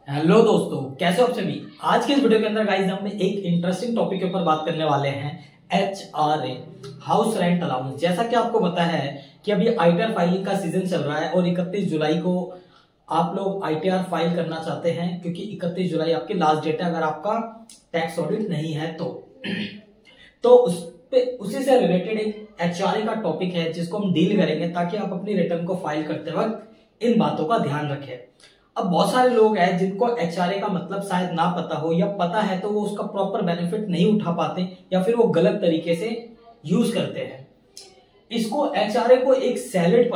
Hello दोस्तों, कैसे हो आप सभी। आज के इस वीडियो के अंदर गाइस हम एक इंटरेस्टिंग टॉपिक के ऊपर बात करने वाले हैं। HRA, house rent allowance. जैसा कि आपको पता है कि अभी आईटीआर फाइलिंग का सीजन चल रहा है और 31 जुलाई को आप लोग आईटीआर फाइल करना चाहते हैं, क्योंकि 31 जुलाई आपकी लास्ट डेट है अगर आपका टैक्स ऑडिट नहीं है तो उसी से रिलेटेड एक HRA का टॉपिक है जिसको हम डील करेंगे, ताकि आप अपनी रिटर्न को फाइल करते वक्त इन बातों का ध्यान रखें। अब बहुत सारे लोग हैं जिनको HRA का मतलब शायद ना पता हो, या पता है तो वो उसका प्रॉपर बेनिफिट नहीं उठा पाते, या फिर वो गलत तरीके से यूज करते हैं इसको। HRA को एक सैलरीड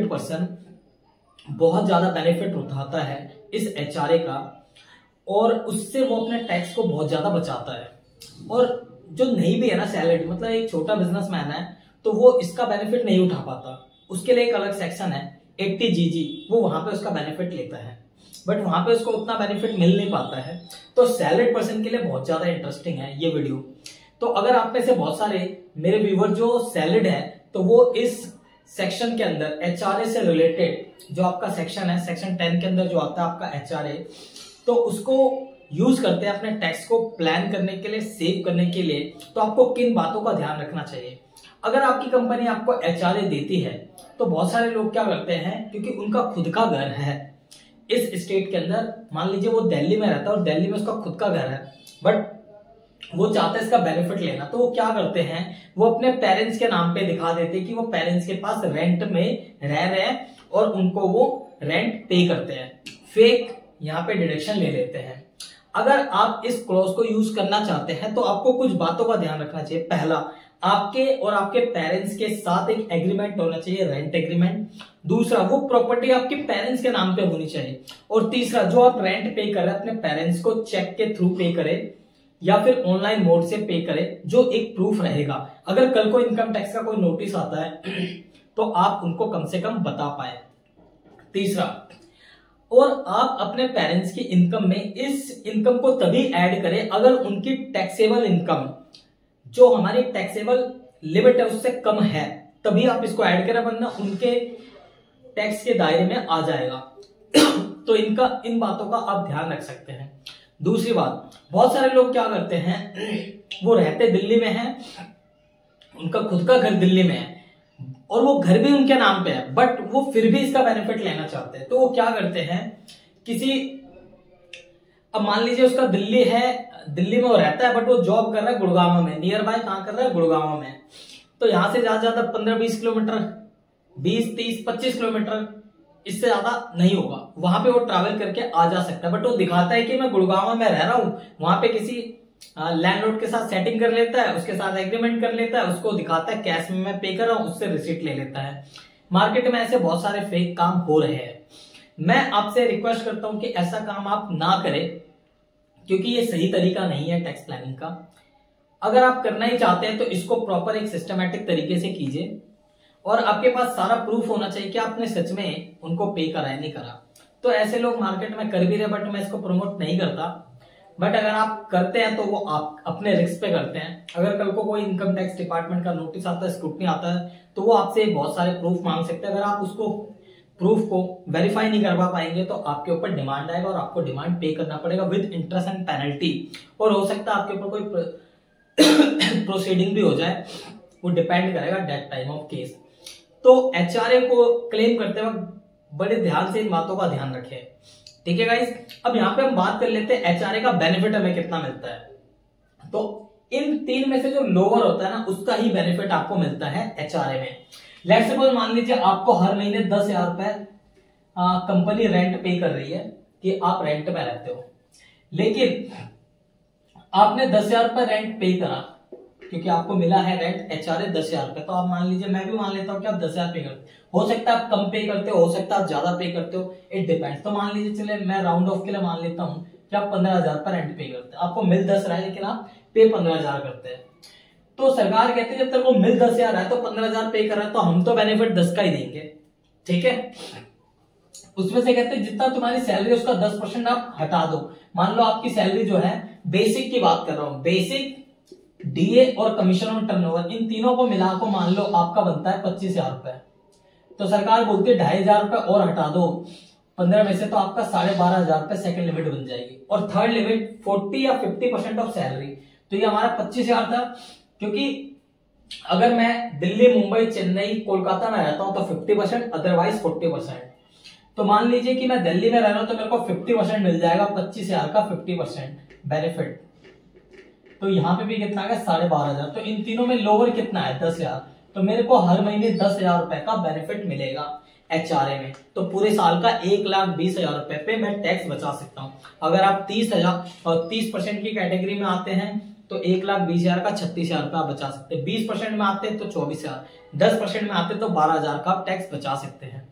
पर्सन बहुत ज्यादा बेनिफिट उठाता है इस HRA का, और उससे वो अपने टैक्स को बहुत ज्यादा बचाता है। और जो नहीं भी है ना सैलरीड, मतलब एक छोटा बिजनेसमैन है, तो वो इसका बेनिफिट नहीं उठा पाता। उसके लिए एक अलग सेक्शन है 80GG, वो वहां पे उसका बेनिफिट लेता है, बट वहां पे उसको उतना बेनिफिट मिल नहीं पाता है। तो सैलरीड पर्सन के लिए बहुत ज्यादा इंटरेस्टिंग है ये वीडियो। तो अगर आप में से बहुत सारे मेरे व्यूवर जो सैलरीड है, तो वो इस सेक्शन के अंदर HRA से रिलेटेड जो आपका सेक्शन है, सेक्शन 10 के अंदर जो आता है आपका HRA, तो उसको यूज करते हैं अपने टैक्स को प्लान करने के लिए, सेव करने के लिए। तो आपको किन बातों का ध्यान रखना चाहिए। अगर आपकी कंपनी आपको HRA देती है, तो बहुत सारे लोग क्या करते हैं, क्योंकि उनका खुद का घर है इस स्टेट के अंदर, मान लीजिए वो दिल्ली में रहता है और दिल्ली में उसका खुद का घर है, बट वो चाहते हैं इसका बेनिफिट लेना, तो वो क्या करते हैं, वो अपने पेरेंट्स के नाम पे दिखा देते हैं कि वो पेरेंट्स के पास रेंट में रह रहे हैं और उनको वो रेंट पे करते हैं। फेक यहाँ पे डिडक्शन ले लेते हैं। अगर आप इस क्लॉज को यूज करना चाहते हैं तो आपको कुछ बातों का ध्यान रखना चाहिए। पहला, आपके और आपके पेरेंट्स के साथ एक एग्रीमेंट होना चाहिए, रेंट एग्रीमेंट। दूसरा, वो प्रॉपर्टी आपके पेरेंट्स के नाम पे होनी चाहिए। और तीसरा, जो आप रेंट पे कर रहे हैं अपने पेरेंट्स को चेक के थ्रू पे करें या फिर ऑनलाइन मोड से पे करें, जो एक प्रूफ रहेगा। अगर कल को इनकम टैक्स का कोई नोटिस आता है तो आप उनको कम से कम बता पाए। तीसरा, और आप अपने पेरेंट्स की इनकम में इस इनकम को तभी ऐड करें अगर उनकी टैक्सेबल इनकम, जो हमारी टैक्सेबल लिमिट है उससे कम है, तभी आप इसको ऐड करें, वरना उनके टैक्स के दायरे में आ जाएगा। तो इन बातों का आप ध्यान रख सकते हैं। दूसरी बात, बहुत सारे लोग क्या करते हैं, वो रहते दिल्ली में हैं, उनका खुद का घर दिल्ली में है और वो घर भी उनके नाम पे है, बट वो फिर भी इसका बेनिफिट लेना चाहते हैं। तो वो क्या करते हैं, अब मान लीजिए उसका दिल्ली में वो रहता है, बट वो जॉब कर रहा है गुड़गांव में, नियर बाय कहां कर रहा है, गुड़गांव में। तो यहां से ज्यादा 15-20 किलोमीटर, 20-30-25 किलोमीटर, इससे ज्यादा नहीं होगा, वहां पे वो ट्रैवल करके आ जा सकता है। बट वो दिखाता है कि मैं गुड़गांव में रह रहा हूं, वहां पे किसी लैंडलॉर्ड के साथ सेटिंग कर लेता है, उसके साथ एग्रीमेंट कर लेता है, उसको दिखाता है कैश में मैं पे कर रहा हूं, उससे रिसीट ले लेता है। मार्केट में ऐसे बहुत सारे फेक काम हो रहे हैं। मैं आपसे रिक्वेस्ट करता हूं कि ऐसा काम आप ना करें, क्योंकि ये सही तरीका नहीं है टैक्स प्लानिंग का। अगर आप करना ही चाहते हैं तो इसको प्रॉपर एक सिस्टमैटिक तरीके से कीजिए, और आपके पास सारा प्रूफ होना चाहिए कि आपने सच में उनको पे करा है, नहीं करा। तो ऐसे लोग मार्केट में कर भी रहे, बट मैं इसको प्रमोट नहीं करता। बट अगर आप करते हैं तो वो आप अपने रिस्क पे करते हैं। अगर कल को कोई इनकम टैक्स डिपार्टमेंट का नोटिस आता है, स्क्रूटनी आता है, तो वो आपसे बहुत सारे प्रूफ मांग सकते हैं। अगर आप उसको प्रूफ को वेरीफाई नहीं करवा पाएंगे तो आपके ऊपर डिमांड आएगा और आपको डिमांड पे करना पड़ेगा विद इंटरेस्ट एंड पेनल्टी। और हो सकता है आपके ऊपर कोई प्रोसीडिंग भी हो जाए, वो डिपेंड करेगा डेट टाइम ऑफ केस। तो HRA को क्लेम करते वक्त बड़े ध्यान से इन बातों का ध्यान रखें, ठीक है गाइस। अब यहाँ पे हम बात कर लेते हैं HRA का बेनिफिट हमें कितना मिलता है। तो इन तीन में से जो लोअर होता है ना, उसका ही बेनिफिट आपको मिलता है HRA में। लेट्स सपोज मान लीजिए आपको हर महीने 10,000 रुपए कंपनी रेंट पे कर रही है कि आप रेंट में रहते हो, लेकिन आपने 10,000 रुपए रेंट पे करा क्योंकि आपको मिला है रेंट HRA 10,000 रुपए। तो आप मान लीजिए, मैं भी मान लेता हूं कि आप 10,000 पे करते हो सकता है आप कम पे करते हो सकता है आप ज्यादा पे करते हो, इट डिपेंड्स। तो मान लीजिए, चले मैं राउंड ऑफ के लिए मान लेता हूं कि आप 15,000 पर रेंट पे करते हैं, आपको मिल 10 रहा है लेकिन आप पे 15,000 करते हैं। तो सरकार कहती है जब तक वो मिल 10,000 है तो 15,000 पे कर रहा है, तो हम तो बेनिफिट 10 का ही देंगे, ठीक है। उसमें से कहते हैं जितना तुम्हारी सैलरी उसका 10% आप हटा दो। मान लो आपकी सैलरी जो है, बेसिक की बात कर रहा हूं, बेसिक, DA और कमीशन और टर्नओवर, इन तीनों को मिला को मान लो आपका बनता है 25,000 रुपए। तो सरकार बोलती है 2,500 रुपए और हटा दो, 15 में से तो आपका 12,500 रुपए सेकंड लिमिट बन जाएगी। और थर्ड लिमिट 40 या 50% ऑफ सैलरी, तो ये हमारा 25,000 था। क्योंकि अगर मैं दिल्ली, मुंबई, चेन्नई, कोलकाता में रहता हूं तो 50%, अदरवाइज 40%। तो मान लीजिए कि मैं दिल्ली में रह रहा हूं तो मेरे को 50% मिल जाएगा, 25,000 का 50% बेनिफिट। तो यहाँ पे भी कितना आ गया 12,500। तो इन तीनों में लोअर कितना है 10,000, तो मेरे को हर महीने 10,000 रुपए का बेनिफिट मिलेगा HRA में। तो पूरे साल का 1,20,000 रुपए पे मैं टैक्स बचा सकता हूँ। अगर आप 30,000 और 30% की कैटेगरी में आते हैं तो 1,20,000 का 36,000 रुपए आप बचा सकते हैं। 20% में आते हैं तो 24,000, 10% में आते हैं तो 12,000 का आप टैक्स बचा सकते हैं।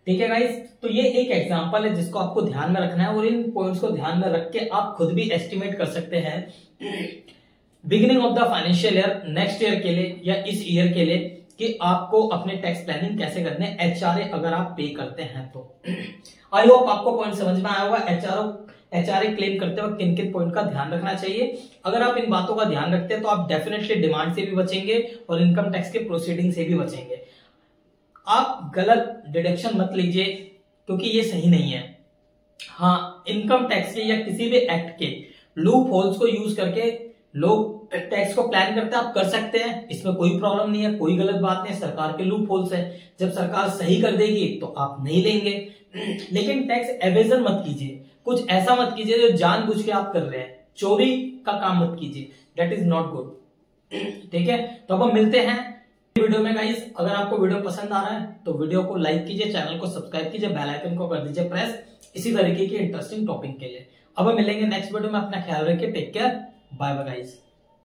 ठीक है गाइस, तो ये एक एग्जांपल है जिसको आपको ध्यान में रखना है, और इन पॉइंट्स को ध्यान में रख के आप खुद भी एस्टिमेट कर सकते हैं beginning of the financial year, next year के लिए या इस ईयर के लिए, कि आपको अपने टैक्स प्लानिंग कैसे करने हैं HRA अगर आप पे करते हैं तो। आई होप आपको पॉइंट समझ में आया होगा। HRA क्लेम करते वक्त किन किन पॉइंट का ध्यान रखना चाहिए। अगर आप इन बातों का ध्यान रखते हैं तो आप डेफिनेटली डिमांड से भी बचेंगे और इनकम टैक्स के प्रोसीडिंग से भी बचेंगे। आप गलत डिडक्शन मत लीजिए क्योंकि ये सही नहीं है। हाँ, इनकम टैक्स के या किसी भी एक्ट के लूप होल्स को यूज करके लोग टैक्स को प्लान करते हैं, आप कर सकते हैं, इसमें कोई प्रॉब्लम नहीं है, कोई गलत बात नहीं है। सरकार के लूप होल्स है, जब सरकार सही कर देगी तो आप नहीं लेंगे। लेकिन टैक्स एवेजन मत कीजिए, कुछ ऐसा मत कीजिए जो जानबूझ के आप कर रहे हैं, चोरी का काम मत कीजिए, दैट इज नॉट गुड। ठीक है, तो अब हम मिलते हैं वीडियो में गाइस। अगर आपको वीडियो पसंद आ रहा है तो वीडियो को लाइक कीजिए, चैनल को सब्सक्राइब कीजिए, बेल आइकन को कर दीजिए प्रेस, इसी तरीके की इंटरेस्टिंग टॉपिक के लिए। अब हम मिलेंगे नेक्स्ट वीडियो में। अपना ख्याल रखिए, take care, bye bye guys.